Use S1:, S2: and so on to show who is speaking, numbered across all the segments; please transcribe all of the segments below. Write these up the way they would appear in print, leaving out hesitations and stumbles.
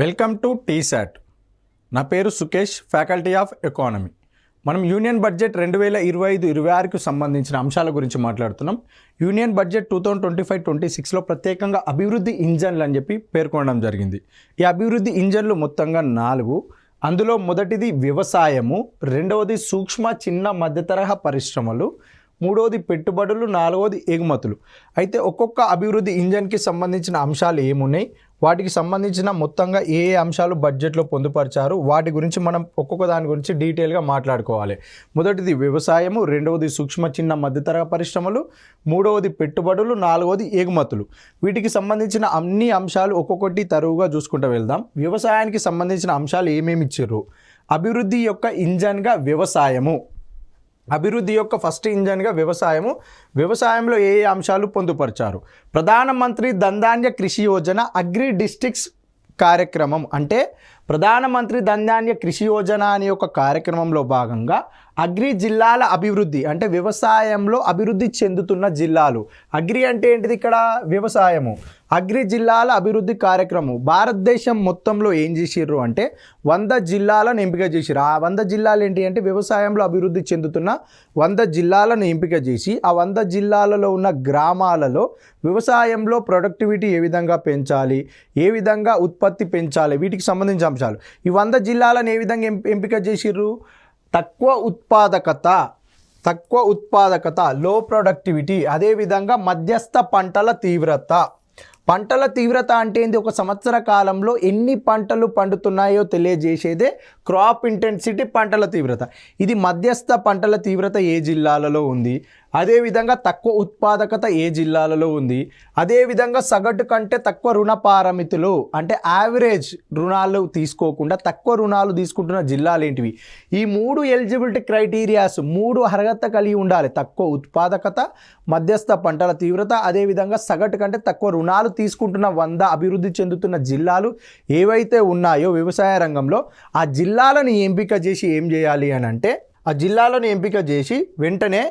S1: Welcome to T-SAT. నా పేరు Sukesh, faculty of economy. మనం యూనియన్ బడ్జెట్ 2025-26కు సంబంధించిన అంశాల గురించి మాట్లాడుతున్నాం. యూనియన్ బడ్జెట్ 2025-26లో ప్రత్యేకంగా అభివృద్ధి ఇంజన్లు అని చెప్పి పేర్కొనడం జరిగింది. ఈ అభివృద్ధి ఇంజన్లు మొత్తంగా 4. అందులో మొదటిది వ్యవసాయము, రెండవది సూక్ష్మ చిన్న మధ్యతరహా పరిశ్రమలు, మూడవది పెట్టుబడులు, నాలుగవది ఎగుమతులు. అయితే ఒక్కొక్క అభివృద్ధి ఇంజన్కి సంబంధించిన అంశాలు ఏమున్నాయి, వాటికి సంబంధించిన మొత్తంగా ఏ అంశాలు బడ్జెట్లో పొందుపరిచారు, వాటి గురించి మనం ఒక్కొక్క దాని గురించి డీటెయిల్గా మాట్లాడుకోవాలి. మొదటిది వ్యవసాయము, రెండవది సూక్ష్మ చిన్న మధ్యతరహా పరిశ్రమలు, మూడవది పెట్టుబడులు, నాలుగవది ఎగుమతులు. వీటికి సంబంధించిన అన్ని అంశాలు ఒక్కొక్కటి తరువుగా చూసుకుంటూ వెళ్దాం. వ్యవసాయానికి సంబంధించిన అంశాలు ఏమేమి ఇచ్చారు? అభివృద్ధి యొక్క ఇంజన్గా వ్యవసాయము. అభివృద్ధి యొక్క ఫస్ట్ ఇంజన్గా వ్యవసాయము. వ్యవసాయంలో ఏ అంశాలు పొందుపరిచారు? ప్రధానమంత్రి ధన్ధాన్య కృషి యోజన అగ్రి డిస్ట్రిక్ట్స్ కార్యక్రమం. అంటే ప్రధానమంత్రి ధన్ధాన్య కృషి యోజన అనే ఒక కార్యక్రమంలో భాగంగా అగ్రి జిల్లాల అభివృద్ధి, అంటే వ్యవసాయంలో అభివృద్ధి చెందుతున్న జిల్లాలు. అగ్రి అంటే ఏంటిది? ఇక్కడ వ్యవసాయము. అగ్రి జిల్లాల అభివృద్ధి కార్యక్రమం భారతదేశం మొత్తంలో ఏం చేసిర్రు అంటే 100 జిల్లాలను ఎంపిక చేసిర్రు. ఆ 100 జిల్లాలు ఏంటి అంటే వ్యవసాయంలో అభివృద్ధి చెందుతున్న 100 జిల్లాలను ఎంపిక చేసి ఆ 100 జిల్లాలలో ఉన్న గ్రామాలలో వ్యవసాయంలో ప్రొడక్టివిటీ ఏ విధంగా పెంచాలి, ఏ విధంగా ఉత్పత్తి పెంచాలి, వీటికి సంబంధించిన అంశాలు. ఈ 100 జిల్లాలను ఏ విధంగా ఎంపిక చేసిర్రు? తక్కువ ఉత్పాదకత, లో ప్రొడక్టివిటీ, అదేవిధంగా మధ్యస్థ పంటల తీవ్రత. పంటల తీవ్రత అంటే ఏంది? ఒక సంవత్సర కాలంలో ఎన్ని పంటలు పండుతున్నాయో తెలియజేసేదే క్రాప్ ఇంటెన్సిటీ, పంటల తీవ్రత. ఇది మధ్యస్థ పంటల తీవ్రత ఏ జిల్లాలలో ఉంది, అదేవిధంగా తక్కువ ఉత్పాదకత ఏ జిల్లాలలో ఉంది, అదేవిధంగా సగటు కంటే తక్కువ రుణ పారమితులు, అంటే యావరేజ్ రుణాలు తీసుకోకుండా తక్కువ రుణాలు తీసుకుంటున్న జిల్లాలు ఏంటివి? ఈ 3 ఎలిజిబిలిటీ క్రైటీరియాస్, 3 అర్హత కలిగి ఉండాలి. తక్కువ ఉత్పాదకత, మధ్యస్థ పంటల తీవ్రత, అదేవిధంగా సగటు కంటే తక్కువ రుణాలు తీసుకుంటున్న 100 అభివృద్ధి చెందుతున్న జిల్లాలు ఏవైతే ఉన్నాయో వ్యవసాయ రంగంలో, ఆ జిల్లాలను ఎంపిక చేసి ఏం చేయాలి అని అంటే, ఆ జిల్లాలను ఎంపిక చేసి వెంటనే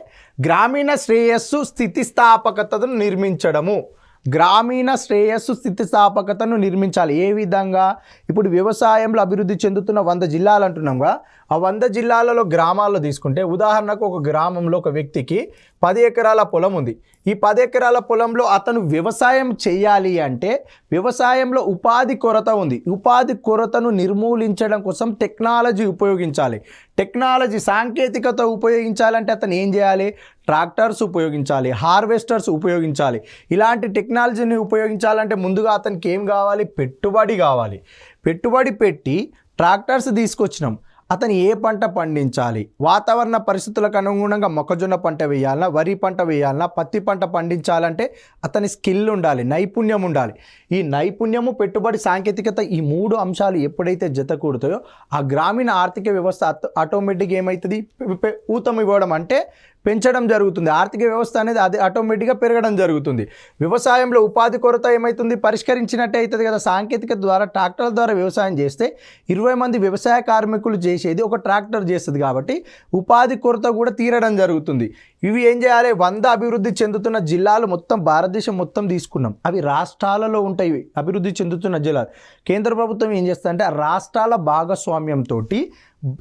S1: గ్రామీణ శ్రేయస్సు స్థితిస్థాపకతను నిర్మించడము. గ్రామీణ శ్రేయస్సు స్థితిస్థాపకతను నిర్మించాలి. ఏ విధంగా? ఇప్పుడు వ్యవసాయంలో అభివృద్ధి చెందుతున్న 100 జిల్లాలు అంటున్నాంగా, ఆ 100 జిల్లాలలో గ్రామాల్లో తీసుకుంటే, ఉదాహరణకు ఒక గ్రామంలో ఒక వ్యక్తికి 10 ఎకరాల పొలం ఉంది. ఈ 10 ఎకరాల పొలంలో అతను వ్యవసాయం చేయాలి అంటే వ్యవసాయంలో ఉపాధి కొరత ఉంది. ఉపాధి కొరతను నిర్మూలించడం కోసం టెక్నాలజీ ఉపయోగించాలి. టెక్నాలజీ, సాంకేతికత ఉపయోగించాలంటే అతను ఏం చేయాలి? ట్రాక్టర్స్ ఉపయోగించాలి, హార్వెస్టర్స్ ఉపయోగించాలి. ఇలాంటి టెక్నాలజీని ఉపయోగించాలంటే ముందుగా అతనికి ఏం కావాలి? పెట్టుబడి కావాలి. పెట్టుబడి పెట్టి ట్రాక్టర్స్ తీసుకొచ్చినాం. అతను ఏ పంట పండించాలి, వాతావరణ పరిస్థితులకు అనుగుణంగా మొక్కజొన్న పంట వేయాలన్నా, వరి పంట వేయాలన్నా, పత్తి పంట పండించాలంటే అతని స్కిల్ ఉండాలి, నైపుణ్యం ఉండాలి. ఈ నైపుణ్యము, పెట్టుబడి, సాంకేతికత, ఈ 3 అంశాలు ఎప్పుడైతే జత కూడుతాయో ఆ గ్రామీణ ఆర్థిక వ్యవస్థ ఆటోమేటిక్గా ఏమవుతుంది? ఊతం ఇవ్వడం అంటే పెంచడం జరుగుతుంది. ఆర్థిక వ్యవస్థ అనేది అది ఆటోమేటిక్గా పెరగడం జరుగుతుంది. వ్యవసాయంలో ఉపాధి కొరత ఏమవుతుంది? పరిష్కరించినట్టే అవుతుంది కదా. సాంకేతికత ద్వారా, ట్రాక్టర్ల ద్వారా వ్యవసాయం చేస్తే 20 మంది వ్యవసాయ కార్మికులు చేసేది ఒక ట్రాక్టర్ చేస్తుంది. కాబట్టి ఉపాధి కొరత కూడా తీరడం జరుగుతుంది. ఇవి ఏం చేయాలి? 100 అభివృద్ధి చెందుతున్న జిల్లాలు మొత్తం భారతదేశం మొత్తం తీసుకున్నాం. అవి రాష్ట్రాలలో ఉంటాయి అభివృద్ధి చెందుతున్న జిల్లాలు. కేంద్ర ప్రభుత్వం ఏం చేస్తుందంటే రాష్ట్రాల భాగస్వామ్యంతో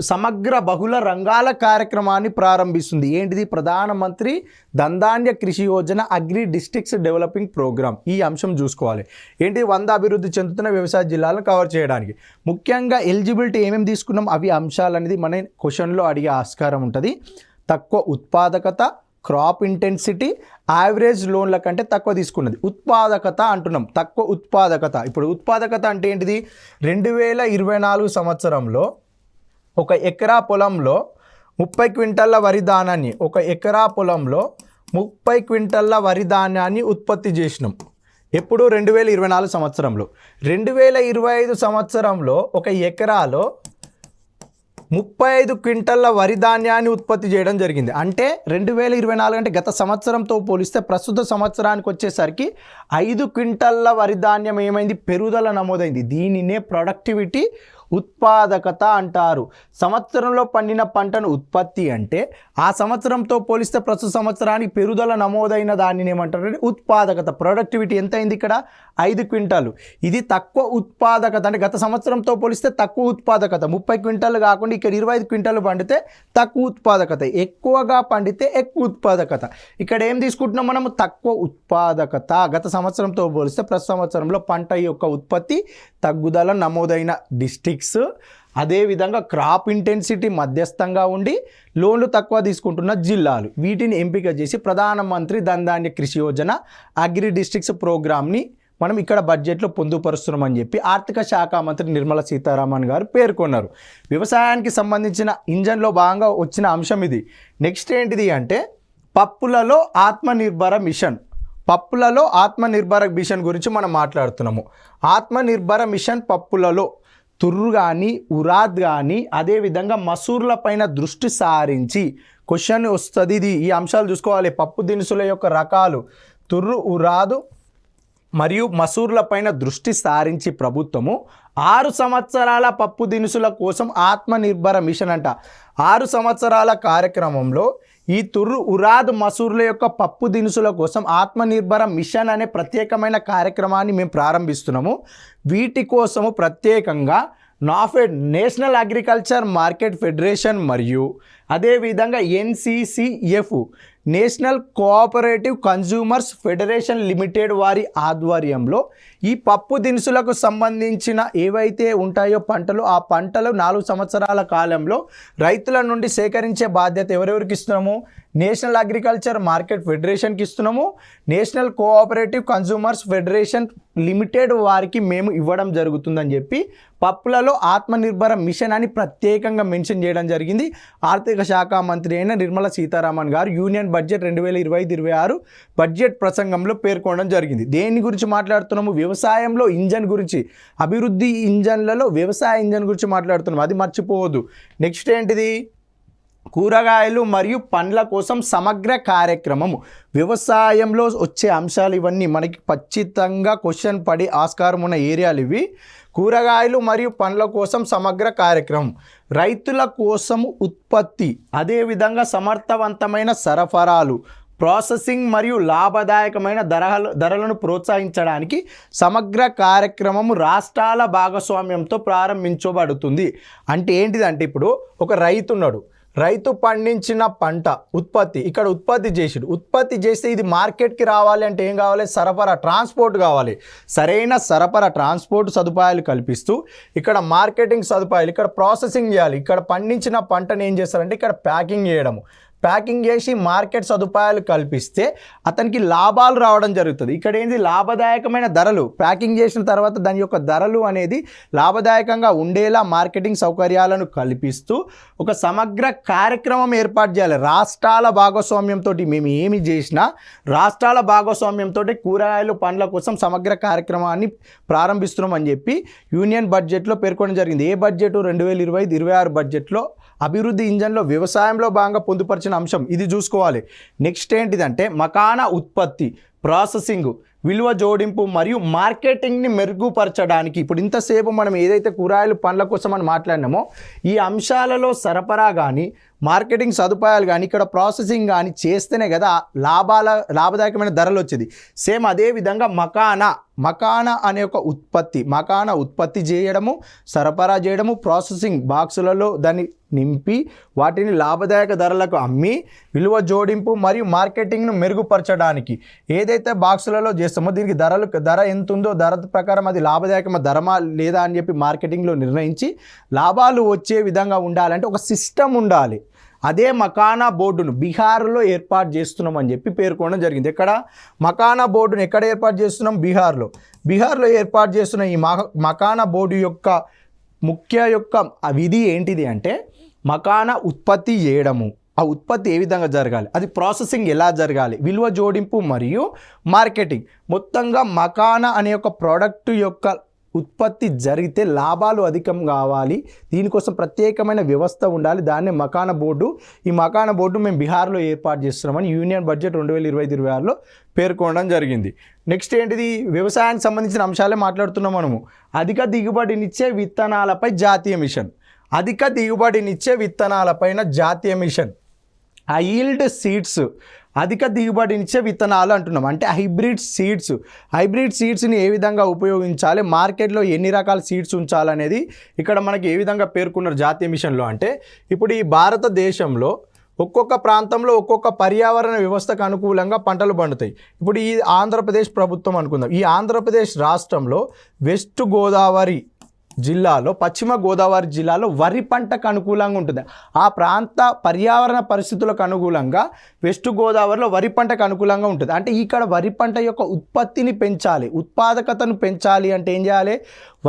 S1: సమగ్ర బహుళ రంగాల కార్యక్రమాన్ని ప్రారంభిస్తుంది. ఏంటిది? ప్రధానమంత్రి ధన్ధాన్య కృషి యోజన అగ్రి డిస్ట్రిక్ట్స్ డెవలపింగ్ ప్రోగ్రామ్. ఈ అంశం చూసుకోవాలి. ఏంటి? 100 అభివృద్ధి చెందుతున్న వ్యవసాయ జిల్లాలను కవర్ చేయడానికి ముఖ్యంగా ఎలిజిబిలిటీ ఏమేమి తీసుకున్నాం, అవి అంశాలు అనేది మన క్వశ్చన్లో అడిగే ఆస్కారం ఉంటుంది. తక్కువ ఉత్పాదకత, క్రాప్ ఇంటెన్సిటీ, యావరేజ్ లోన్ల కంటే తక్కువ తీసుకున్నది. ఉత్పాదకత అంటున్నాం, తక్కువ ఉత్పాదకత. ఇప్పుడు ఉత్పాదకత అంటే ఏంటిది? 2024 సంవత్సరంలో ఒక ఎకరా పొలంలో 30 క్వింటాల వరి ధాన్యాన్ని, ఒక ఎకరా పొలంలో 30 క్వింటాల వరి ధాన్యాన్ని ఉత్పత్తి చేసినాం. ఎప్పుడు? 2024 సంవత్సరంలో. 2025 సంవత్సరంలో ఒక ఎకరాలో 35 క్వింటాల వరి ధాన్యాన్ని ఉత్పత్తి చేయడం జరిగింది. అంటే 2024 అంటే గత సంవత్సరంతో పోలిస్తే ప్రస్తుత సంవత్సరానికి వచ్చేసరికి 5 క్వింటాల వరి ధాన్యం ఏమైంది? పెరుగుదల నమోదైంది. దీనినే ప్రొడక్టివిటీ ఉత్పాదకత అంటారు. సంవత్సరంలో పండిన పంటను ఉత్పత్తి అంటే ఆ సంవత్సరంతో పోలిస్తే ప్రస్తుత సంవత్సరానికి పెరుగుదల నమోదైన దానిని ఏమంటారు? ఉత్పాదకత. ప్రొడక్టివిటీ ఎంత అయింది ఇక్కడ? 5 క్వింటాలు. ఇది తక్కువ ఉత్పాదకత, అంటే గత సంవత్సరంతో పోలిస్తే తక్కువ ఉత్పాదకత. 30 క్వింటాలు కాకుండా ఇక్కడ 25 క్వింటాలు పండితే తక్కువ ఉత్పాదకత, ఎక్కువగా పండితే ఎక్కువ ఉత్పాదకత. ఇక్కడ ఏం తీసుకుంటున్నాం మనము? తక్కువ ఉత్పాదకత. గత సంవత్సరంతో పోలిస్తే ప్రస్తుత సంవత్సరంలో పంట యొక్క ఉత్పత్తి తగ్గుదల నమోదైన డిస్ట్రిక్ట్స్, అదేవిధంగా క్రాప్ ఇంటెన్సిటీ మధ్యస్థంగా ఉండి లోన్లు తక్కువ తీసుకుంటున్న జిల్లాలు, వీటిని ఎంపిక చేసి ప్రధానమంత్రి ధన్ కృషి యోజన అగ్రి డిస్ట్రిక్ట్స్ ప్రోగ్రామ్ని మనం ఇక్కడ బడ్జెట్లో పొందుపరుస్తున్నామని చెప్పి ఆర్థిక శాఖ మంత్రి నిర్మలా సీతారామన్ గారు పేర్కొన్నారు. వ్యవసాయానికి సంబంధించిన ఇంజన్లో భాగంగా వచ్చిన అంశం ఇది. నెక్స్ట్ ఏంటిది అంటే పప్పులలో ఆత్మనిర్భర మిషన్. పప్పులలో ఆత్మనిర్భర మిషన్ గురించి మనం మాట్లాడుతున్నాము. ఆత్మనిర్భర మిషన్ పప్పులలో తుర్రు కానీ ఉరాద్ కానీ అదేవిధంగా మసూర్ల పైన దృష్టి సారించి క్వశ్చన్ వస్తుంది. ఇది ఈ అంశాలు చూసుకోవాలి. పప్పు దినుసుల యొక్క రకాలు తుర్రు, ఉరాదు మరియు మసూర్ల పైన దృష్టి సారించి ప్రభుత్వము 6 సంవత్సరాల పప్పు దినుసుల కోసం ఆత్మనిర్భర మిషన్ అంట. 6 సంవత్సరాల కార్యక్రమంలో ఈ తుర్రు, ఉరాద్, మసూర్ల యొక్క పప్పు దినుసుల కోసం ఆత్మనిర్భర మిషన్ అనే ప్రత్యేకమైన కార్యక్రమాన్ని మేము ప్రారంభిస్తున్నాము. వీటి కోసము ప్రత్యేకంగా NAFED, national agriculture market federation మరియు అదేవిధంగా NCCF, national cooperative consumers federation limited వారి ఆధ్వర్యంలో ఈ పప్పు దినుసులకు సంబంధించిన ఏవైతే ఉంటాయో పంటలు, ఆ పంటలు 4 సంవత్సరాల కాలంలో రైతుల నుండి సేకరించే బాధ్యత ఎవరెవరికి ఇస్తున్నాము? నేషనల్ అగ్రికల్చర్ మార్కెట్ ఫెడరేషన్కి ఇస్తున్నాము. National cooperative consumers federation limited వారికి మేము ఇవ్వడం జరుగుతుందని చెప్పి పప్పులలో ఆత్మనిర్భర మిషన్ అని ప్రత్యేకంగా మెన్షన్ చేయడం జరిగింది. ఆర్థిక శాఖ మంత్రి అయిన నిర్మలా సీతారామన్ గారు యూనియన్ బడ్జెట్ 2025-26 బడ్జెట్ ప్రసంగంలో పేర్కొనడం జరిగింది. దేని గురించి మాట్లాడుతున్నాము? వ్యవసాయంలో ఇంజన్ గురించి, అభివృద్ధి ఇంజన్లలో వ్యవసాయ ఇంజన్ గురించి మాట్లాడుతున్నాము. అది మర్చిపోవద్దు. నెక్స్ట్ ఏంటిది? కూరగాయలు మరియు పండ్ల కోసం సమగ్ర కార్యక్రమము. వ్యవసాయంలో వచ్చే అంశాలు ఇవన్నీ మనకి ఖచ్చితంగా క్వశ్చన్ పడి ఆస్కారం ఉన్న ఏరియాలు ఇవి. కూరగాయలు మరియు పండ్ల కోసం సమగ్ర కార్యక్రమం, రైతుల కోసము ఉత్పత్తి, అదేవిధంగా సమర్థవంతమైన సరఫరాలు, ప్రాసెసింగ్ మరియు లాభదాయకమైన ధరలను ప్రోత్సహించడానికి సమగ్ర కార్యక్రమము రాష్ట్రాల భాగస్వామ్యంతో ప్రారంభించబడుతుంది. అంటే ఏంటిదంటే ఇప్పుడు ఒక రైతు ఉన్నాడు, రైతు పండించిన పంట ఉత్పత్తి ఇక్కడ ఉత్పత్తి చేస్తే ఇది మార్కెట్కి రావాలి అంటే ఏం కావాలి? సరఫరా, ట్రాన్స్పోర్ట్ కావాలి. సరైన సరఫరా, ట్రాన్స్పోర్ట్ సదుపాయాలు కల్పిస్తూ ఇక్కడ మార్కెటింగ్ సదుపాయాలు, ఇక్కడ ప్రాసెసింగ్ చేయాలి. ఇక్కడ పండించిన పంటను ఏం చేస్తారంటే ఇక్కడ ప్యాకింగ్ చేసి మార్కెట్ సదుపాయాలు కల్పిస్తే అతనికి లాభాలు రావడం జరుగుతుంది. ఇక్కడ ఏంటి? లాభదాయకమైన ధరలు, ప్యాకింగ్ చేసిన తర్వాత దాని యొక్క ధరలు అనేది లాభదాయకంగా ఉండేలా మార్కెటింగ్ సౌకర్యాలను కల్పిస్తూ ఒక సమగ్ర కార్యక్రమం ఏర్పాటు చేయాలి. రాష్ట్రాల భాగస్వామ్యంతో మేము ఏమి చేసినా రాష్ట్రాల భాగస్వామ్యంతో కూరగాయలు పండ్ల కోసం సమగ్ర కార్యక్రమాన్ని ప్రారంభిస్తున్నామని చెప్పి యూనియన్ బడ్జెట్లో పేర్కొనడం జరిగింది. ఏ బడ్జెట్? 2025-26 బడ్జెట్లో అభివృద్ధి ఇంజన్లో వ్యవసాయంలో భాగంగా పొందుపరిచిన అంశం ఇది చూసుకోవాలి. నెక్స్ట్ ఏంటిదంటే మకానా ఉత్పత్తి, ప్రాసెసింగ్, విలువ జోడింపు మరియు మార్కెటింగ్ని మెరుగుపరచడానికి. ఇప్పుడు ఇంతసేపు మనం ఏదైతే కూరగాయలు పండ్ల కోసం అని మాట్లాడినామో ఈ అంశాలలో సరఫరా కానీ మార్కెటింగ్ సదుపాయాలు కానీ ఇక్కడ ప్రాసెసింగ్ కానీ చేస్తేనే కదా లాభదాయకమైన ధరలు వచ్చేది. సేమ్ అదేవిధంగా మకానా అనే ఒక ఉత్పత్తి చేయడము, సరఫరా చేయడము, ప్రాసెసింగ్, బాక్సులలో దాన్ని నింపి వాటిని లాభదాయక ధరలకు అమ్మి విలువ జోడింపు మరియు మార్కెటింగ్ను మెరుగుపరచడానికి ఏదైతే బాక్సులలో చేస్తామో దీనికి ధర ఎంత ఉందో ధర ప్రకారం అది లాభదాయకమైన ధరమా లేదా అని చెప్పి మార్కెటింగ్లో నిర్ణయించి లాభాలు వచ్చే విధంగా ఉండాలంటే ఒక సిస్టమ్ ఉండాలి. అదే మకానా బోర్డును బీహార్లో ఏర్పాటు చేస్తున్నామని చెప్పి పేర్కొనడం జరిగింది. ఎక్కడ? మకానా బోర్డును ఎక్కడ ఏర్పాటు చేస్తున్నాం? బీహార్లో ఏర్పాటు చేస్తున్న ఈ మకానా బోర్డు యొక్క ముఖ్య విధి ఏంటిది అంటే మకానా ఉత్పత్తి చేయడము, ఆ ఉత్పత్తి ఏ విధంగా జరగాలి, అది ప్రాసెసింగ్ ఎలా జరగాలి, విలువ జోడింపు మరియు మార్కెటింగ్, మొత్తంగా మకానా అనే ఒక ప్రోడక్ట్ యొక్క ఉత్పత్తి జరిగితే లాభాలు అధికం కావాలి, దీనికోసం ప్రత్యేకమైన వ్యవస్థ ఉండాలి, దాన్నే మకాన బోర్డు. ఈ మకాన బోర్డు మేము బీహార్లో ఏర్పాటు చేస్తున్నామని యూనియన్ బడ్జెట్ 2025-26లో పేర్కొనడం జరిగింది. నెక్స్ట్ ఏంటిది, వ్యవసాయానికి సంబంధించిన అంశాలే మాట్లాడుతున్నాం మనము. అధిక దిగుబడినిచ్చే విత్తనాలపై జాతీయ మిషన్. అధిక దిగుబడినిచ్చే విత్తనాలపైన జాతీయ మిషన్. ఈల్డ్ సీడ్స్, అధిక దిగుబడినిచ్చే విత్తనాలు అంటున్నాం. అంటే హైబ్రిడ్ సీడ్స్ని ఏ విధంగా ఉపయోగించాలి, మార్కెట్లో ఎన్ని రకాల సీడ్స్ ఉంచాలనేది ఇక్కడ మనకి ఏ విధంగా పేర్కొన్నారు జాతీయ మిషన్లో. అంటే ఇప్పుడు ఈ భారతదేశంలో ఒక్కొక్క ప్రాంతంలో ఒక్కొక్క పర్యావరణ వ్యవస్థకు అనుకూలంగా పంటలు పండుతాయి. ఇప్పుడు ఈ ఆంధ్రప్రదేశ్ ప్రభుత్వం అనుకుందాం. ఈ ఆంధ్రప్రదేశ్ రాష్ట్రంలో వెస్ట్ గోదావరి జిల్లాలో, పశ్చిమ గోదావరి జిల్లాలో వరి పంటకు అనుకూలంగా ఉంటుంది. ఆ ప్రాంత పర్యావరణ పరిస్థితులకు అనుకూలంగా వెస్ట్ గోదావరిలో వరి పంటకు అనుకూలంగా ఉంటుంది. అంటే ఇక్కడ వరి పంట యొక్క ఉత్పత్తిని పెంచాలి, ఉత్పాదకతను పెంచాలి అంటే ఏం చేయాలి,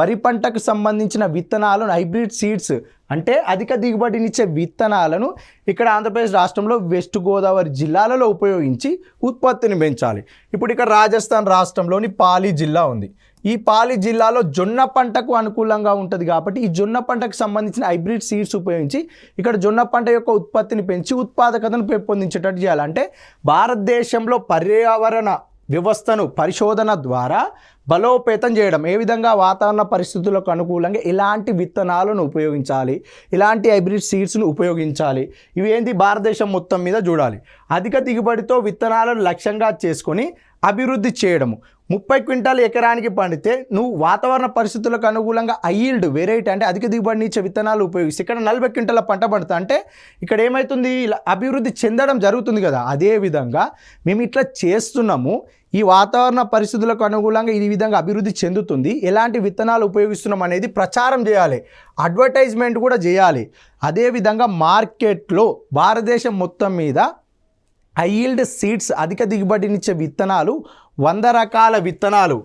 S1: వరి పంటకు సంబంధించిన విత్తనాలను, హైబ్రిడ్ సీడ్స్ అంటే అధిక దిగుబడినిచ్చే విత్తనాలను ఇక్కడ ఆంధ్రప్రదేశ్ రాష్ట్రంలో వెస్ట్ గోదావరి జిల్లాలలో ఉపయోగించి ఉత్పత్తిని పెంచాలి. ఇప్పుడు ఇక్కడ రాజస్థాన్ రాష్ట్రంలోని పాలి జిల్లా ఉంది. ఈ పాలి జిల్లాలో జొన్న పంటకు అనుకూలంగా ఉంటుంది కాబట్టి ఈ జొన్న పంటకు సంబంధించిన హైబ్రిడ్ సీడ్స్ ఉపయోగించి ఇక్కడ జొన్న పంట యొక్క ఉత్పత్తిని పెంచి ఉత్పాదకతను పెంపొందించేటట్టు చేయాలంటే భారతదేశంలో పర్యావరణ వ్యవస్థను పరిశోధన ద్వారా బలోపేతం చేయడం. ఏ విధంగా వాతావరణ పరిస్థితులకు అనుకూలంగా ఇలాంటి విత్తనాలను ఉపయోగించాలి, ఇలాంటి హైబ్రిడ్ సీడ్స్ను ఉపయోగించాలి, ఇవి ఏంటి భారతదేశం మొత్తం మీద చూడాలి. అధిక దిగుబడితో విత్తనాలను లక్ష్యంగా చేసుకొని అభివృద్ధి చేయడము. 30 క్వింటాలు ఎకరానికి పండితే నువ్వు వాతావరణ పరిస్థితులకు అనుకూలంగా ఈల్డ్ వెరైటీ అంటే అధిక దిగుబడిని ఇచ్చే విత్తనాలు ఉపయోగిస్తే ఇక్కడ 40 క్వింటాల పంట పండుతా అంటే ఇక్కడ ఏమవుతుంది, ఇలా అభివృద్ధి చెందడం జరుగుతుంది కదా. అదేవిధంగా మేము ఇట్లా చేస్తున్నాము, ఈ వాతావరణ పరిస్థితులకు అనుకూలంగా ఈ విధంగా అభివృద్ధి చెందుతుంది, ఎలాంటి విత్తనాలు ఉపయోగిస్తున్నాం అనేది ప్రచారం చేయాలి, అడ్వర్టైజ్మెంట్ కూడా చేయాలి. అదేవిధంగా మార్కెట్లో భారతదేశం మొత్తం మీద ఈల్డ్ సీడ్స్ అధిక దిగుబడినిచ్చే విత్తనాలు 100 రకాల విత్తనాలు,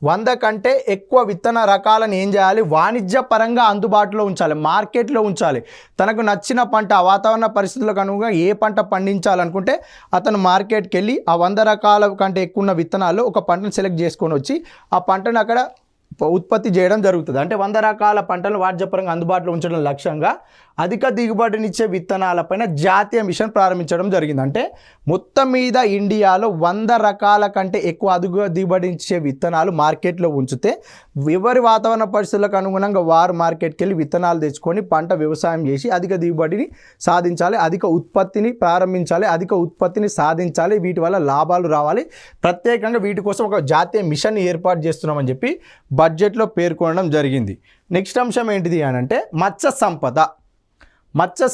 S1: 100 కంటే ఎక్కువ విత్తన రకాలను ఏం చేయాలి, వాణిజ్యపరంగా అందుబాటులో ఉంచాలి, మార్కెట్లో ఉంచాలి. తనకు నచ్చిన పంట, వాతావరణ పరిస్థితులకు అనుగుణంగా ఏ పంట పండించాలనుకుంటే అతను మార్కెట్కి వెళ్ళి ఆ 100 రకాల కంటే ఎక్కువ ఉన్న విత్తనాలు ఒక పంటను సెలెక్ట్ చేసుకొని వచ్చి ఆ పంటను అక్కడ ఉత్పత్తి చేయడం జరుగుతుంది. అంటే 100 రకాల పంటలను వాణిజ్యపరంగా అందుబాటులో ఉంచడం లక్ష్యంగా అధిక దిగుబడినిచ్చే విత్తనాలపైన జాతీయ మిషన్ ప్రారంభించడం జరిగింది. అంటే మొత్తం మీద ఇండియాలో 100 రకాల కంటే ఎక్కువ అధిక దిగుబడినిచ్చే విత్తనాలు మార్కెట్లో ఉంచితే ఎవరి వాతావరణ పరిస్థితులకు అనుగుణంగా వారు మార్కెట్కి వెళ్ళి విత్తనాలు తెచ్చుకొని పంట వ్యవసాయం చేసి అధిక దిగుబడిని సాధించాలి, అధిక ఉత్పత్తిని ప్రారంభించాలి, అధిక ఉత్పత్తిని సాధించాలి. వీటి వల్ల లాభాలు రావాలి. ప్రత్యేకంగా వీటి కోసం ఒక జాతీయ మిషన్ ఏర్పాటు చేస్తున్నామని చెప్పి బడ్జెట్లో పేర్కొనడం జరిగింది. నెక్స్ట్ అంశం ఏంటిది అని అంటే మత్స్య సంపద. మత్స్య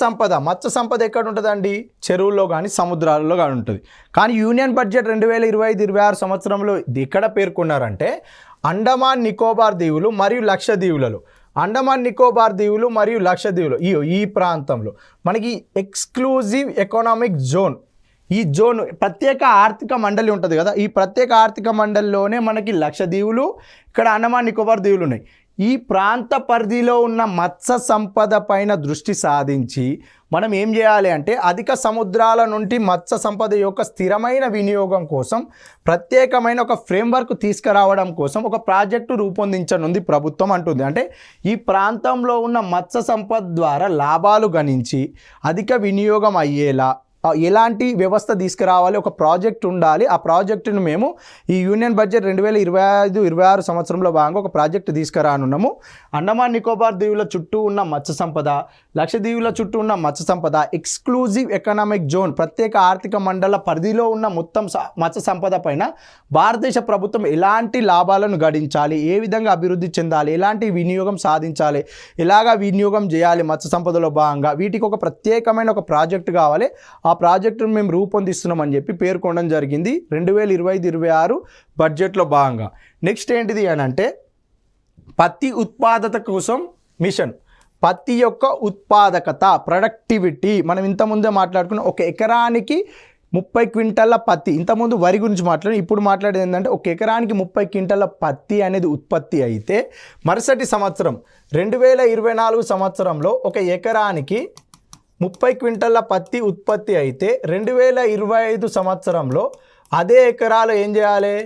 S1: సంపద ఎక్కడ ఉంటుందండి, చెరువుల్లో కానీ సముద్రాలలో కానీ ఉంటుంది. కానీ యూనియన్ బడ్జెట్ 2025-26 సంవత్సరంలో ఇది ఎక్కడ పేర్కొన్నారంటే అండమాన్ నికోబార్ దీవులు మరియు లక్షద్వీపులలో, అండమాన్ నికోబార్ దీవులు మరియు లక్షద్వీపులు ఈ ప్రాంతంలో మనకి ఎక్స్క్లూజివ్ ఎకనామిక్ జోన్, ఈ జోన్ ప్రత్యేక ఆర్థిక మండలి ఉంటుంది కదా, ఈ ప్రత్యేక ఆర్థిక మండలిలోనే మనకి లక్షద్వీపులు, ఇక్కడ అండమాన్ నికోబార్ దీవులు ఉన్నాయి. ఈ ప్రాంత పరిధిలో ఉన్న మత్స్య సంపద పైన దృష్టి సాధించి మనం ఏం చేయాలి అంటే అధిక సముద్రాల నుండి మత్స్య సంపద యొక్క స్థిరమైన వినియోగం కోసం ప్రత్యేకమైన ఒక ఫ్రేమ్వర్క్ తీసుకురావడం కోసం ఒక ప్రాజెక్టు రూపొందించనుంది ప్రభుత్వం అంటుంది. అంటే ఈ ప్రాంతంలో ఉన్న మత్స్య సంపద ద్వారా లాభాలు గణించి అధిక వినియోగం అయ్యేలా ఎలాంటి వ్యవస్థ తీసుకురావాలి, ఒక ప్రాజెక్ట్ ఉండాలి. ఆ ప్రాజెక్టును మేము ఈ యూనియన్ బడ్జెట్ 2025-26 సంవత్సరంలో భాగంగా ఒక ప్రాజెక్టు తీసుకురానున్నాము. అండమాన్ నికోబార్ దీవుల చుట్టూ ఉన్న మత్స్య సంపద, లక్షద్వీపుల చుట్టూ ఉన్న Matsya Sampada, exclusive economic zone ప్రత్యేక ఆర్థిక మండల పరిధిలో ఉన్న మొత్తం మత్స్య సంపద పైన భారతదేశ ప్రభుత్వం ఎలాంటి లాభాలను గడించాలి, ఏ విధంగా అభివృద్ధి చెందాలి, ఎలాంటి వినియోగం సాధించాలి, ఎలాగా వినియోగం చేయాలి మత్స్య సంపదలో భాగంగా, వీటికి ఒక ప్రత్యేకమైన ఒక ప్రాజెక్టు కావాలి. ఆ ప్రాజెక్టును మేము రూపొందిస్తున్నామని చెప్పి పేర్కొనడం జరిగింది 2025-26 బడ్జెట్లో భాగంగా. నెక్స్ట్ ఏంటిది అని అంటే పత్తి ఉత్పాదకత కోసం మిషన్. పత్తి యొక్క ఉత్పాదకత, ప్రొడక్టివిటీ, మనం ఇంతకుముందే మాట్లాడుకున్న ఒక ఎకరానికి 30 క్వింటాల పత్తి, ఇంతకుముందు వరి గురించి మాట్లాడి ఇప్పుడు మాట్లాడేది ఏంటంటే ఒక ఎకరానికి 30 క్వింటాల పత్తి అనేది ఉత్పత్తి అయితే మరుసటి సంవత్సరం 2024 సంవత్సరంలో ఒక ఎకరానికి 30 క్వింటాల పత్తి ఉత్పత్తి అయితే 2025 సంవత్సరంలో అదే ఎకరాలు ఏం చేయాలి,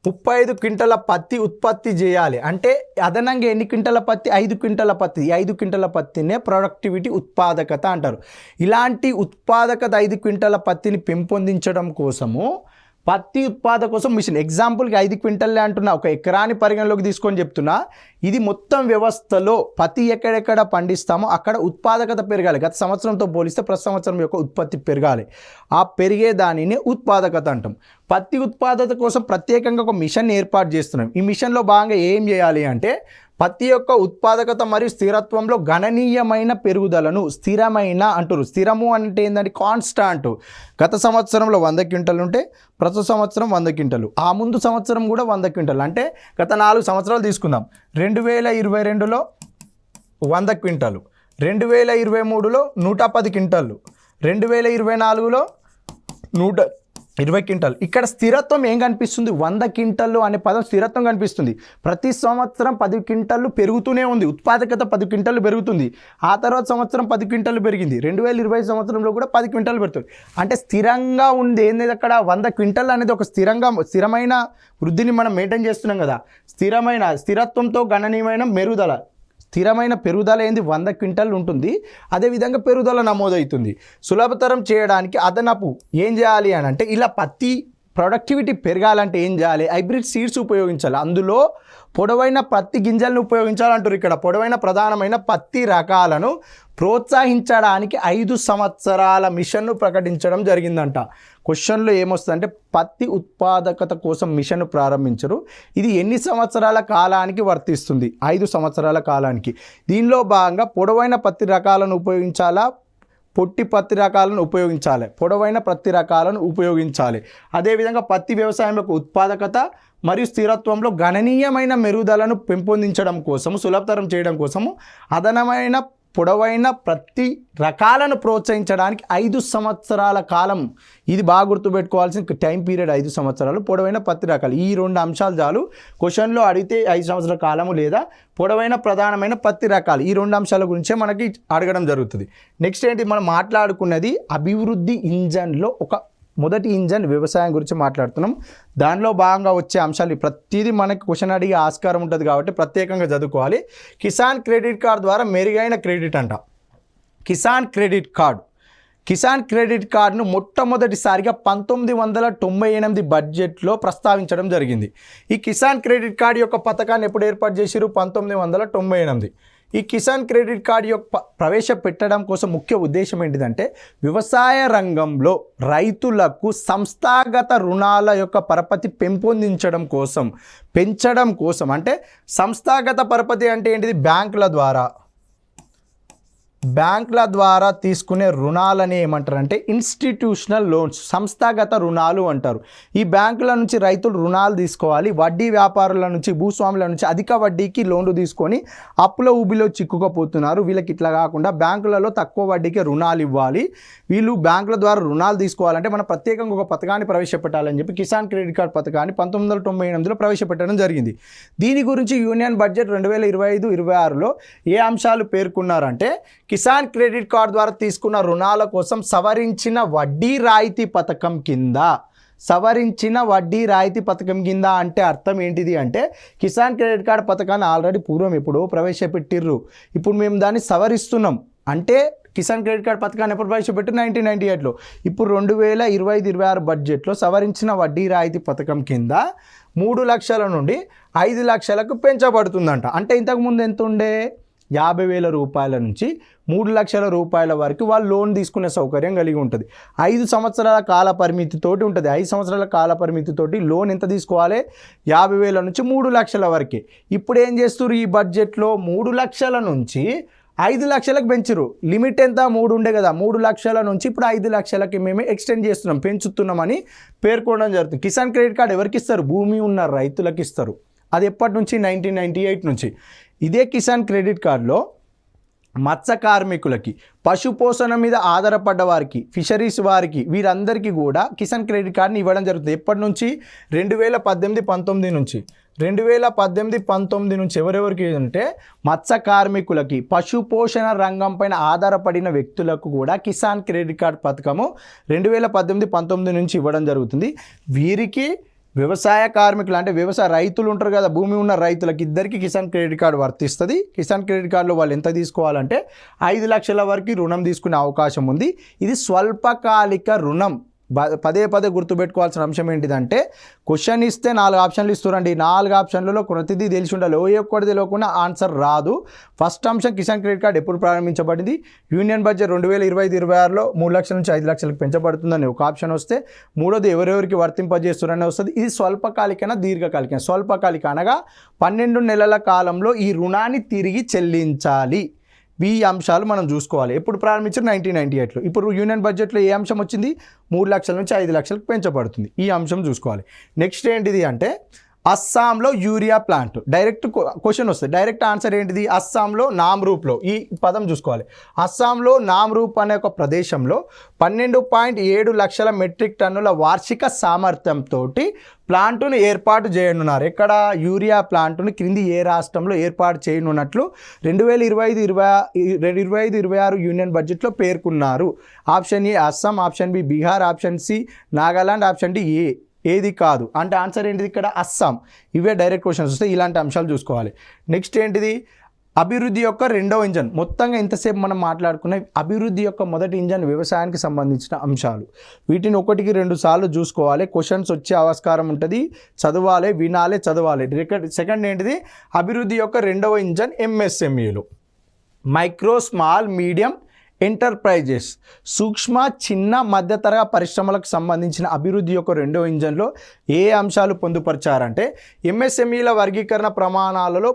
S1: 35 క్వింటల పత్తి ఉత్పత్తి చేయాలి అంటే అదనంగా ఎన్ని క్వింటల పత్తి 5 క్వింటల పత్తి 5 క్వింటల పత్తినే ప్రొడక్టివిటీ ఉత్పాదకత అంటారు. ఇలాంటి ఉత్పాదకత 5 క్వింటల పత్తిని పెంపొందించడం కోసము పత్తి ఉత్పాదక కోసం మిషన్ ఎగ్జాంపుల్కి 5 క్వింటల్లే అంటున్నా, ఒక ఎకరాని పరిగణలోకి తీసుకొని చెప్తున్నా. ఇది మొత్తం వ్యవస్థలో పత్తి ఎక్కడెక్కడ పండిస్తామో అక్కడ ఉత్పాదకత పెరగాలి. గత సంవత్సరంతో పోలిస్తే ప్రతి సంవత్సరం యొక్క ఉత్పత్తి పెరగాలి. ఆ పెరిగే దానిని ఉత్పాదకత అంటాం. పత్తి ఉత్పాదకత కోసం ప్రత్యేకంగా ఒక మిషన్ ఏర్పాటు చేస్తున్నాం. ఈ మిషన్లో భాగంగా ఏం చేయాలి అంటే పత్తి యొక్క ఉత్పాదకత మరియు స్థిరత్వంలో గణనీయమైన పెరుగుదలను స్థిరమైన అంటారు. స్థిరము అంటే ఏంటంటే కాన్స్టాంట్. గత సంవత్సరంలో 100 క్వింటలు ఉంటే ప్రస్తుత సంవత్సరం 100 క్వింటలు, ఆ ముందు సంవత్సరం కూడా 100 క్వింటలు. అంటే గత 4 సంవత్సరాలు తీసుకుందాం. 2022లో 100 క్వింటలు, 2023లో 110 క్వింటలు, 2024లో 120 క్వింటల్. ఇక్కడ స్థిరత్వం ఏం కనిపిస్తుంది? 100 క్వింటళ్ళు అనే పదం స్థిరత్వం కనిపిస్తుంది. ప్రతి సంవత్సరం 10 క్వింటళ్ళు పెరుగుతూనే ఉంది. ఉత్పాదకత 10 క్వింటళ్ళు పెరుగుతుంది. ఆ తర్వాత సంవత్సరం 10 క్వింటళ్ళు పెరిగింది. 2020 సంవత్సరంలో కూడా 10 క్వింటళ్ళు పెరుగుతుంది. అంటే స్థిరంగా ఉంది. ఏంది అక్కడ 100 క్వింటల్ అనేది ఒక స్థిరమైన వృద్ధిని మనం మెయింటైన్ చేస్తున్నాం కదా. స్థిరత్వంతో గణనీయమైన మెరుగుదల, స్థిరమైన పెరుగుదల ఏంది 100 క్వింటల్ ఉంటుంది. అదేవిధంగా పెరుగుదల నమోదవుతుంది. సులభతరం చేయడానికి అదనపు ఏం చేయాలి అని అంటే ఇలా పత్తి ప్రొడక్టివిటీ పెరగాలంటే ఏం చేయాలి? హైబ్రిడ్ సీడ్స్ ఉపయోగించాలి. అందులో పొడవైన పత్తి గింజలను ఉపయోగించాలంటారు. ఇక్కడ పొడవైన ప్రధానమైన పత్తి రకాలను ప్రోత్సహించడానికి 5 సంవత్సరాల మిషన్ను ప్రకటించడం జరిగిందంట. క్వశ్చన్లో ఏమొస్తుందంటే పత్తి ఉత్పాదకత కోసం మిషన్ ప్రారంభించరు. ఇది ఎన్ని సంవత్సరాల కాలానికి వర్తిస్తుంది? 5 సంవత్సరాల కాలానికి. దీనిలో భాగంగా పొడవైన పత్తి రకాలను ఉపయోగించాలా, పొట్టి పత్తి రకాలను ఉపయోగించాలి? పొడవైన పత్తి రకాలను ఉపయోగించాలి. అదేవిధంగా పత్తి వ్యవసాయం యొక్క ఉత్పాదకత మరియు స్థిరత్వంలో గణనీయమైన మెరుగుదలను పెంపొందించడం కోసము, సులభతరం చేయడం కోసము అదనమైన పొడవైన పత్తి రకాలను ప్రోత్సహించడానికి 5 సంవత్సరాల కాలం. ఇది బాగా గుర్తుపెట్టుకోవాల్సిన టైం పీరియడ్ 5 సంవత్సరాలు. పొడవైన పత్తి రకాలు, ఈ 2 అంశాలు చాలు. క్వశ్చన్లో అడిగితే 5 సంవత్సరాల కాలము లేదా పొడవైన ప్రధానమైన పత్తి రకాలు, ఈ 2 అంశాల గురించే మనకి అడగడం జరుగుతుంది. నెక్స్ట్ ఏంటి మనం మాట్లాడుకున్నది? అభివృద్ధి ఇంజన్లో ఒక మొదటి ఇంజన్ వ్యవసాయం గురించి మాట్లాడుతున్నాం. దానిలో భాగంగా వచ్చే అంశాలు ప్రతిదీ మనకి క్వశ్చన్ అడిగే ఆస్కారం ఉంటుంది కాబట్టి ప్రత్యేకంగా చదువుకోవాలి. కిసాన్ క్రెడిట్ కార్డు ద్వారా మెరుగైన క్రెడిట్ అంట. కిసాన్ క్రెడిట్ కార్డును మొట్టమొదటిసారిగా 1998 బడ్జెట్లో ప్రస్తావించడం జరిగింది. ఈ కిసాన్ క్రెడిట్ కార్డు యొక్క పథకాన్ని ఎప్పుడు ఏర్పాటు చేశారు? 1998. ఈ కిసాన్ క్రెడిట్ కార్డు యొక్క ప్రవేశపెట్టడం కోసం ముఖ్య ఉద్దేశం ఏంటిదంటే వ్యవసాయ రంగంలో రైతులకు సంస్థాగత రుణాల యొక్క పరపతి పెంచడం కోసం. అంటే సంస్థాగత పరపతి అంటే ఏంటిది? బ్యాంకుల ద్వారా తీసుకునే రుణాలని ఏమంటారంటే ఇన్స్టిట్యూషనల్ లోన్స్, సంస్థాగత రుణాలు అంటారు. ఈ బ్యాంకుల నుంచి రైతులు రుణాలు తీసుకోవాలి. వడ్డీ వ్యాపారుల నుంచి, భూస్వాముల నుంచి అధిక వడ్డీకి లోన్లు తీసుకొని అప్పుల ఊబిలో చిక్కుకుపోతున్నారు. వీళ్ళకి ఇట్లా కాకుండా బ్యాంకులలో తక్కువ వడ్డీకి రుణాలు ఇవ్వాలి. వీళ్ళు బ్యాంకుల ద్వారా రుణాలు తీసుకోవాలంటే మనం ప్రత్యేకంగా ఒక పథకాన్ని ప్రవేశపెట్టాలని చెప్పి కిసాన్ క్రెడిట్ కార్డ్ పథకాన్ని 1998లో ప్రవేశపెట్టడం జరిగింది. దీని గురించి యూనియన్ బడ్జెట్ 2025-26లో ఏ అంశాలు పేర్కొన్నారంటే కిసాన్ క్రెడిట్ కార్డు ద్వారా తీసుకున్న రుణాల కోసం సవరించిన వడ్డీ రాయితీ పథకం కింద అంటే అర్థం ఏంటిది అంటే కిసాన్ క్రెడిట్ కార్డు పథకాన్ని ఆల్రెడీ పూర్వం ఎప్పుడో ప్రవేశపెట్టిర్రు. ఇప్పుడు మేము దాన్ని సవరిస్తున్నాం. అంటే కిసాన్ క్రెడిట్ కార్డ్ పథకాన్ని ఎప్పుడు ప్రవేశపెట్టారు? 1998లో. ఇప్పుడు 2025-26 బడ్జెట్లో సవరించిన వడ్డీ రాయితీ పథకం కింద 3 లక్షల నుండి 5 లక్షలకు పెంచబడుతుందంట. అంటే ఇంతకుముందు ఎంత ఉండే? 50,000 రూపాయల నుంచి 3 లక్షల రూపాయల వరకు వాళ్ళు లోన్ తీసుకునే సౌకర్యం కలిగి ఉంటుంది. 5 సంవత్సరాల కాల పరిమితితోటి ఉంటుంది. 5 సంవత్సరాల కాల పరిమితితోటి లోన్ ఎంత తీసుకోవాలి? 50,000 నుంచి 3 లక్షల వరకే. ఇప్పుడు ఏం చేస్తారు? ఈ బడ్జెట్లో 3 లక్షల నుంచి 5 లక్షలకు పెంచరు. లిమిట్ ఎంత? 3 ఉండే కదా. 3 లక్షల నుంచి ఇప్పుడు 5 లక్షలకి మేము ఎక్స్టెండ్ చేస్తున్నాం, పెంచుతున్నామని పేర్కొనడం జరుగుతుంది. కిసాన్ క్రెడిట్ కార్డు ఎవరికి ఇస్తారు? భూమి ఉన్న రైతులకు ఇస్తారు. అది ఎప్పటి నుంచి? 1998 నుంచి. ఇదే కిసాన్ క్రెడిట్ కార్డులో మత్స్య కార్మికులకి, పశుపోషణ మీద ఆధారపడ్డ వారికి, ఫిషరీస్ వారికి, వీరందరికీ కూడా కిసాన్ క్రెడిట్ కార్డుని ఇవ్వడం జరుగుతుంది. ఎప్పటి నుంచి? 2018-19 నుంచి. 2018-19 నుంచి ఎవరెవరికి అంటే మత్స్య కార్మికులకి, పశుపోషణ రంగం పైన ఆధారపడిన వ్యక్తులకు కూడా కిసాన్ క్రెడిట్ కార్డ్ పథకము 2018-19 నుంచి ఇవ్వడం జరుగుతుంది. వీరికి వ్యవసాయ కార్మికులు అంటే వ్యవసాయ రైతులు ఉంటారు కదా, భూమి ఉన్న రైతులకు ఇద్దరికి కిసాన్ క్రెడిట్ కార్డు వర్తిస్తుంది. కిసాన్ క్రెడిట్ కార్డులో వాళ్ళు ఎంత తీసుకోవాలంటే 5 లక్షల వరకు రుణం తీసుకునే అవకాశం ఉంది. ఇది స్వల్పకాలిక రుణం. పదే గుర్తుపెట్టుకోవాల్సిన అంశం ఏంటిదంటే, క్వశ్చన్ ఇస్తే 4 ఆప్షన్లు ఇస్తారండి. 4 ఆప్షన్లలో ప్రతిదీ తెలిసి ఉండాలి. ఒక్కటి తెలియకుండా ఆన్సర్ రాదు. ఫస్ట్ అంశం కిసాన్ క్రెడిట్ కార్డ్ ఎప్పుడు ప్రారంభించబడింది, యూనియన్ బడ్జెట్ 2025-26లో 3 లక్షల నుంచి 5 లక్షలకు పెంచబడుతుందని ఒక ఆప్షన్ వస్తే, మూడోది ఎవరెవరికి వర్తింపజేస్తారని వస్తుంది. ఇది స్వల్పకాలికన దీర్ఘకాలిక. స్వల్పకాలిక అనగా 12 నెలల కాలంలో ఈ రుణాన్ని తిరిగి చెల్లించాలి. ఈ అంశాలు మనం చూసుకోవాలి. ఎప్పుడు ప్రారంభించారు, 1998లో. ఇప్పుడు యూనియన్ బడ్జెట్లో ఏ అంశం వచ్చింది, 3 లక్షల నుంచి 5 లక్షలకు పెంచబడుతుంది. ఈ అంశం చూసుకోవాలి. నెక్స్ట్ ఏంటిది అంటే, అస్సాంలో యూరియా ప్లాంట్. డైరెక్ట్ క్వశ్చన్ వస్తుంది. డైరెక్ట్ ఆన్సర్ ఏంటిది, అస్సాంలో నామ్రూప్లో. ఈ పదం చూసుకోవాలి. అస్సాంలో నామ్రూప్ అనే ఒక ప్రదేశంలో 12.7 లక్షల మెట్రిక్ టన్నుల వార్షిక సామర్థ్యంతో ప్లాంటును ఏర్పాటు చేయనున్నారు. ఎక్కడ, యూరియా ప్లాంటును క్రింది ఏ రాష్ట్రంలో ఏర్పాటు చేయనున్నట్లు 2025-26 యూనియన్ బడ్జెట్లో పేర్కొన్నారు. Option A Assam, option B Bihar, option C Nagaland, option D ఏది కాదు. అంటే ఆన్సర్ ఏంటిది ఇక్కడ, అస్సాం. ఇవే డైరెక్ట్ క్వశ్చన్స్ వస్తే ఇలాంటి అంశాలు చూసుకోవాలి. నెక్స్ట్ ఏంటిది, అభివృద్ధి యొక్క రెండవ ఇంజన్. మొత్తంగా ఇంతసేపు మనం మాట్లాడుకున్న అభివృద్ధి యొక్క మొదటి ఇంజన్ వ్యవసాయానికి సంబంధించిన అంశాలు. వీటిని 1-2 సార్లు చూసుకోవాలి. క్వశ్చన్స్ వచ్చే ఆస్కారం ఉంటుంది. చదవాలి, వినాలి, చదవాలి. సెకండ్ ఏంటిది, అభివృద్ధి యొక్క రెండవ ఇంజన్ ఎంఎస్ఎంఈలు, మైక్రో స్మాల్ మీడియం ఎంటర్ప్రైజెస్. సూక్ష్మ చిన్న మధ్యతరహా పరిశ్రమలకు సంబంధించిన అభివృద్ధి యొక్క రెండో ఇంజన్లో ఏ అంశాలు పొందుపరిచారంటే, ఎంఎస్ఎంఈల వర్గీకరణ ప్రమాణాలలో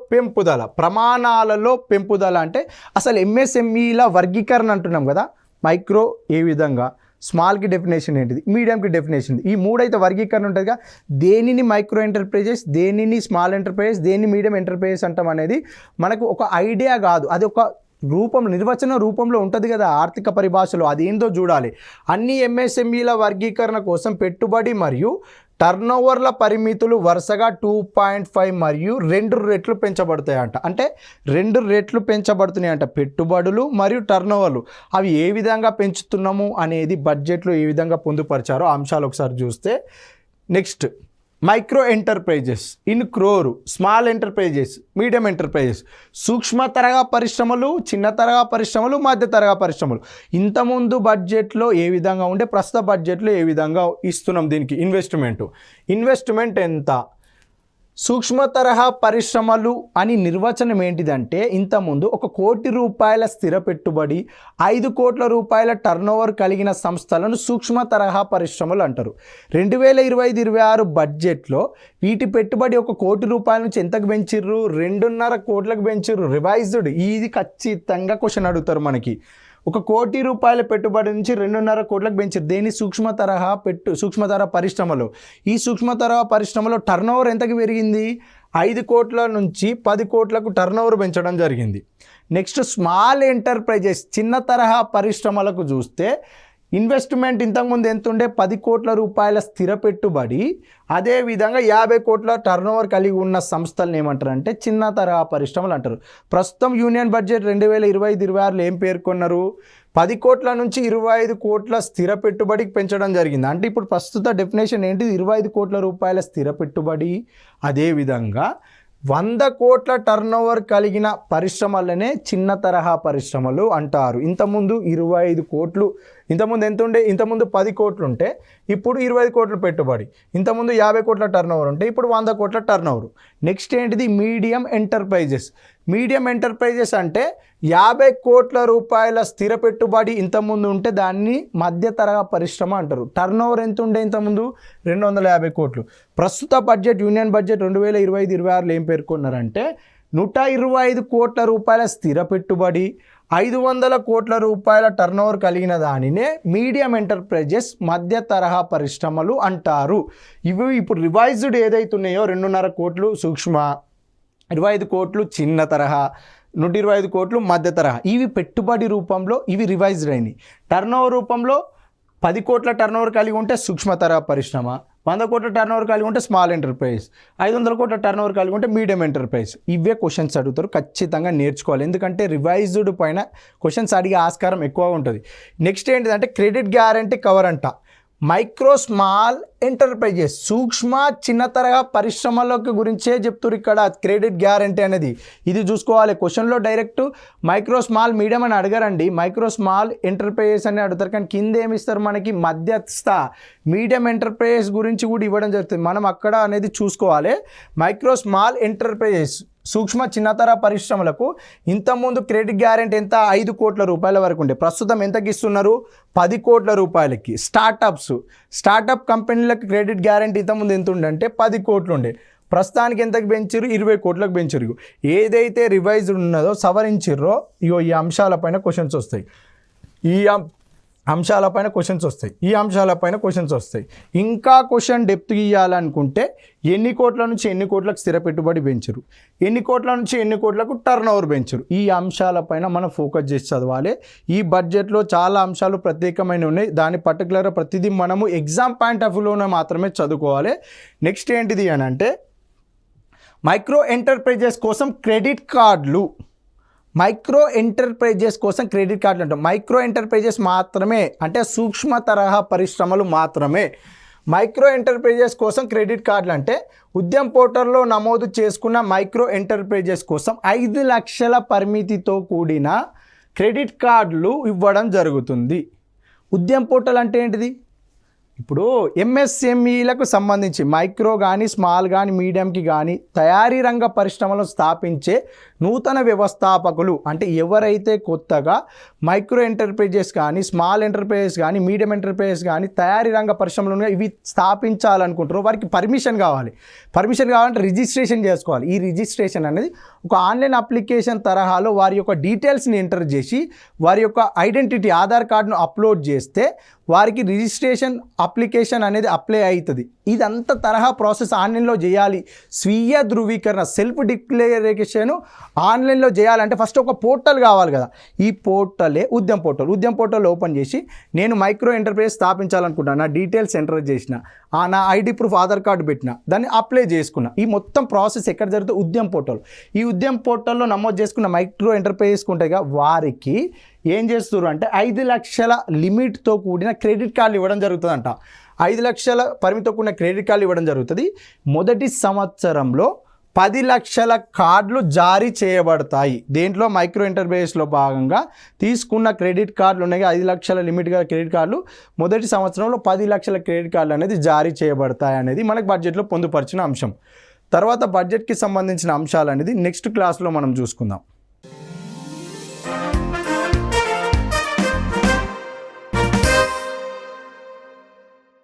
S1: పెంపుదల అంటే అసలు ఎంఎస్ఎంఈల వర్గీకరణ అంటున్నాం కదా. మైక్రో ఏ విధంగా, స్మాల్కి డెఫినేషన్ ఏంటిది, మీడియంకి డెఫినేషన్, ఈ 3 అయితే వర్గీకరణ ఉంటుందిగా. దేనిని మైక్రో ఎంటర్ప్రైజెస్, దేనిని స్మాల్ ఎంటర్ప్రైజెస్, దేన్ని మీడియం ఎంటర్ప్రైజెస్ అంటాం అనేది మనకు ఒక ఐడియా కాదు. అది ఒక నిర్వచన రూపంలో ఉంటుంది కదా ఆర్థిక పరిభాషలో. అదేందో చూడాలి. అన్ని ఎంఎస్ఎంఈల వర్గీకరణ కోసం పెట్టుబడి మరియు టర్నోవర్ల పరిమితులు వరుసగా 2.5 మరియు 2 రెట్లు పెంచబడతాయంట. అంటే 2 రెట్లు పెంచబడుతున్నాయంట పెట్టుబడులు మరియు టర్నోవర్లు. అవి ఏ విధంగా పెంచుతున్నాము అనేది బడ్జెట్లో ఏ విధంగా పొందుపరిచారో అంశాలు ఒకసారి చూస్తే, next micro enterprises in crore, small enterprises, medium enterprises, సూక్ష్మ తరహా పరిశ్రమలు, చిన్న తరహా పరిశ్రమలు, మధ్య తరహా పరిశ్రమలు. ఇంతకుముందు బడ్జెట్లో ఏ విధంగా ఉంటే ప్రస్తుత బడ్జెట్లో ఏ విధంగా ఇస్తున్నాం దీనికి ఇన్వెస్ట్మెంట్ ఎంత. సూక్ష్మ తరహా పరిశ్రమలు అని నిర్వచనం ఏంటిదంటే, ఇంతకుముందు 1 కోటి రూపాయల స్థిర పెట్టుబడి, 5 కోట్ల రూపాయల టర్నోవర్ కలిగిన సంస్థలను సూక్ష్మ తరహా పరిశ్రమలు అంటారు. 2025-26 బడ్జెట్లో వీటి పెట్టుబడి 1 కోటి రూపాయల నుంచి ఎంతకు పెంచిర్రు, 2.5 కోట్లకు పెంచిర్రు. రివైజ్డ్. ఇది ఖచ్చితంగా క్వశ్చన్ అడుగుతారు మనకి. 1 కోటి రూపాయల పెట్టుబడి నుంచి 2.5 కోట్లకు పెంచారు. దేని, సూక్ష్మ తరహా పరిశ్రమలు. ఈ సూక్ష్మ తరహా పరిశ్రమలో టర్నోవర్ ఎంతకు పెరిగింది, 5 కోట్ల నుంచి 10 కోట్లకు టర్నోవర్ పెంచడం జరిగింది. నెక్స్ట్ స్మాల్ ఎంటర్ప్రైజెస్, చిన్న తరహా పరిశ్రమలకు చూస్తే ఇన్వెస్ట్మెంట్ ఇంతకుముందు ఎంత ఉండే, 10 కోట్ల రూపాయల స్థిర పెట్టుబడి, అదేవిధంగా 50 కోట్ల టర్నోవర్ కలిగి ఉన్న సంస్థలను ఏమంటారంటే చిన్న తరహా పరిశ్రమలు అంటారు. ప్రస్తుతం యూనియన్ బడ్జెట్ 2025-26లో ఏం పేర్కొన్నారు, 10 కోట్ల నుంచి 25 కోట్ల స్థిర పెట్టుబడికి పెంచడం జరిగింది. అంటే ఇప్పుడు ప్రస్తుత డెఫినేషన్ ఏంటిది, 25 కోట్ల రూపాయల స్థిర పెట్టుబడి, అదేవిధంగా 100 కోట్ల టర్నోవర్ కలిగిన పరిశ్రమలనే చిన్న తరహా పరిశ్రమలు అంటారు. ఇంతకుముందు 25 కోట్లు, ఇంతకుముందు ఎంత ఉండే, ఇంతకుముందు 10 కోట్లు ఉంటే ఇప్పుడు 25 కోట్ల పెట్టుబడి, ఇంతకుముందు 50 కోట్ల టర్నోవర్ ఉంటే ఇప్పుడు 100 కోట్ల టర్నోవర్. నెక్స్ట్ ఏంటిది, మీడియం ఎంటర్ప్రైజెస్. మీడియం ఎంటర్ప్రైజెస్ అంటే 50 కోట్ల రూపాయల స్థిర పెట్టుబడి ఇంతకుముందు ఉంటే దాన్ని మధ్య తరహా పరిశ్రమ అంటారు. టర్నోవర్ ఎంత ఉండే ఇంతకుముందు, 250 కోట్లు. ప్రస్తుత బడ్జెట్ యూనియన్ బడ్జెట్ 2025-26లో ఏం పేర్కొన్నారంటే 125 కోట్ల రూపాయల స్థిర పెట్టుబడి, 500 కోట్ల రూపాయల టర్నోవర్ కలిగిన దానినే మీడియం ఎంటర్ప్రైజెస్, మధ్య తరహా పరిశ్రమలు అంటారు. ఇవి ఇప్పుడు రివైజ్డ్ ఏదైతున్నాయో 2.5 కోట్లు సూక్ష్మ, 25 కోట్లు చిన్న తరహా, 125 కోట్లు మధ్య తరహా, ఇవి పెట్టుబడి రూపంలో ఇవి రివైజ్డ్ అయినాయి. టర్నోవర్ రూపంలో 10 కోట్ల టర్నోవర్ కలిగి ఉంటే సూక్ష్మ తరహా పరిశ్రమ, 100 కోట్ల టర్నోవర్ కలిగి ఉంటే స్మాల్ ఎంటర్ప్రైజ్, 500 కోట్ల టర్నోవర్ కలిగి ఉంటే మీడియం ఎంటర్ప్రైజ్. ఇవే క్వశ్చన్స్ అడుగుతారు, ఖచ్చితంగా నేర్చుకోవాలి. ఎందుకంటే రివైజ్డ్ పైన క్వశ్చన్స్ అడిగే ఆస్కారం ఎక్కువగా ఉంటుంది. నెక్స్ట్ ఏంటిదంటే క్రెడిట్ గ్యారంటీ కవర్ అంట. మైక్రో స్మాల్ ఎంటర్ప్రైజెస్, సూక్ష్మ చిన్న తరహా పరిశ్రమలకు గురించే చెప్తున్నారు ఇక్కడ క్రెడిట్ గ్యారంటీ అనేది. ఇది చూసుకోవాలి. క్వశ్చన్లో డైరెక్ట్ మైక్రో స్మాల్ మీడియం అని అడగరండి, మైక్రో స్మాల్ ఎంటర్ప్రైజెస్ అని అడుగుతారు. కానీ కింద ఏమి ఇస్తారు మనకి, మధ్యస్థ మీడియం ఎంటర్ప్రైజెస్ గురించి కూడా ఇవ్వడం జరుగుతుంది. మనం అక్కడ అనేది చూసుకోవాలి. మైక్రో స్మాల్ ఎంటర్ప్రైజెస్, సూక్ష్మ చిన్నతర పరిశ్రమలకు ఇంతకుముందు క్రెడిట్ గ్యారెంటీ ఎంత, 5 కోట్ల రూపాయల వరకు ఉండే. ప్రస్తుతం ఎంతకి ఇస్తున్నారు, 10 కోట్ల రూపాయలకి. స్టార్టప్ కంపెనీలకు క్రెడిట్ గ్యారెంటీ ఇంతకుముందు ఎంత ఉండే అంటే 10 కోట్లు ఉండే. ప్రస్తుతానికి ఎంతకు పెంచారు, 20 కోట్లకు పెంచారు. ఏదైతే రివైజ్డ్ ఉన్నదో సవరించిర్రో ఇగో ఈ అంశాలపైన క్వశ్చన్స్ వస్తాయి. ఈ అంశాలపైన క్వశ్చన్స్ వస్తాయి. ఇంకా క్వశ్చన్ డెప్త్ ఇవ్వాలనుకుంటే ఎన్ని కోట్ల నుంచి ఎన్ని కోట్లకు స్థిర పెట్టుబడి పెంచరు, ఎన్ని కోట్ల నుంచి ఎన్ని కోట్లకు టర్న్ ఓవర్ పెంచరు, ఈ అంశాలపైన మనం ఫోకస్ చేసి చదవాలి. ఈ బడ్జెట్లో చాలా అంశాలు ప్రత్యేకమైన ఉన్నాయి. దాని పర్టికులర్గా ప్రతిదీ మనము ఎగ్జామ్ పాయింట్ ఆఫ్ వ్యూలోనే మాత్రమే చదువుకోవాలి. నెక్స్ట్ ఏంటిది అని అంటే మైక్రో ఎంటర్ప్రైజెస్ కోసం క్రెడిట్ కార్డులు. మైక్రో ఎంటర్ప్రైజెస్ కోసం క్రెడిట్ కార్డులు అంటాం. మైక్రో ఎంటర్ప్రైజెస్ మాత్రమే అంటే సూక్ష్మ తరహా పరిశ్రమలు మాత్రమే. మైక్రో ఎంటర్ప్రైజెస్ కోసం క్రెడిట్ కార్డులు అంటే ఉద్యమ్ పోర్టల్లో నమోదు చేసుకున్న మైక్రో ఎంటర్ప్రైజెస్ కోసం 5 లక్షల పరిమితితో కూడిన క్రెడిట్ కార్డులు ఇవ్వడం జరుగుతుంది. ఉద్యమ్ పోర్టల్ అంటే ఏంటిది, ఇప్పుడు ఎంఎస్ఎంఈలకు సంబంధించి మైక్రో కానీ స్మాల్ కానీ మీడియంకి కానీ తయారీ రంగ పరిశ్రమలను స్థాపించే నూతన వ్యవస్థాపకులు అంటే ఎవరైతే కొత్తగా మైక్రో ఎంటర్ప్రైజెస్ కానీ స్మాల్ ఎంటర్ప్రైజెస్ కానీ మీడియం ఎంటర్ప్రైజెస్ కానీ తయారీ రంగ పరిశ్రమలను ఇవి స్థాపించాలనుకుంటారో వారికి పర్మిషన్ కావాలంటే రిజిస్ట్రేషన్ చేసుకోవాలి. ఈ రిజిస్ట్రేషన్ అనేది ఒక ఆన్లైన్ అప్లికేషన్ తరహాలో వారి యొక్క డీటెయిల్స్ని ఎంటర్ చేసి వారి యొక్క ఐడెంటిటీ ఆధార్ కార్డును అప్లోడ్ చేస్తే వారికి రిజిస్ట్రేషన్ అప్లికేషన్ అనేది అప్లై అవుతుంది. ఇదంతా తరహా ప్రాసెస్ ఆన్లైన్లో చేయాలి. స్వీయ ధృవీకరణ సెల్ఫ్ డిక్లరేషన్ ఆన్లైన్లో చేయాలంటే ఫస్ట్ ఒక పోర్టల్ కావాలి కదా. ఈ పోర్టలే ఉద్యమ్ పోర్టల్ ఓపెన్ చేసి నేను మైక్రో ఎంటర్ప్రైజ్ స్థాపించాలనుకుంటున్నాను, నా డీటెయిల్స్ ఎంటర్ చేసిన, నా ఐడి ప్రూఫ్ ఆధార్ కార్డు పెట్టిన, దాన్ని అప్లై చేసుకున్నా. ఈ మొత్తం ప్రాసెస్ ఎక్కడ జరుగుతుంది, ఉద్యమ్ పోర్టల్. ఈ ఉద్యమ్ పోర్టల్లో నమోదు చేసుకున్న మైక్రో ఎంటర్ప్రైజెస్కి ఉంటాయిగా వారికి ఏం చేస్తారు అంటే 5 లక్షల లిమిట్తో కూడిన క్రెడిట్ కార్డులు ఇవ్వడం జరుగుతుందంట. 5 లక్షల పరిమితితో కూడిన క్రెడిట్ కార్డులు ఇవ్వడం జరుగుతుంది. మొదటి సంవత్సరంలో 10 లక్షల కార్డులు జారీ చేయబడతాయి. దేంట్లో మైక్రో ఎంటర్ప్రైజెస్లో భాగంగా తీసుకున్న క్రెడిట్ కార్డులు ఉన్నాయి, 5 లక్షల లిమిట్గా క్రెడిట్ కార్డులు. మొదటి సంవత్సరంలో 10 లక్షల క్రెడిట్ కార్డులు అనేది జారీ చేయబడతాయి అనేది మనకు బడ్జెట్లో పొందుపరిచిన అంశం. తర్వాత బడ్జెట్కి సంబంధించిన అంశాలు అనేది నెక్స్ట్ క్లాస్లో మనం చూసుకుందాం.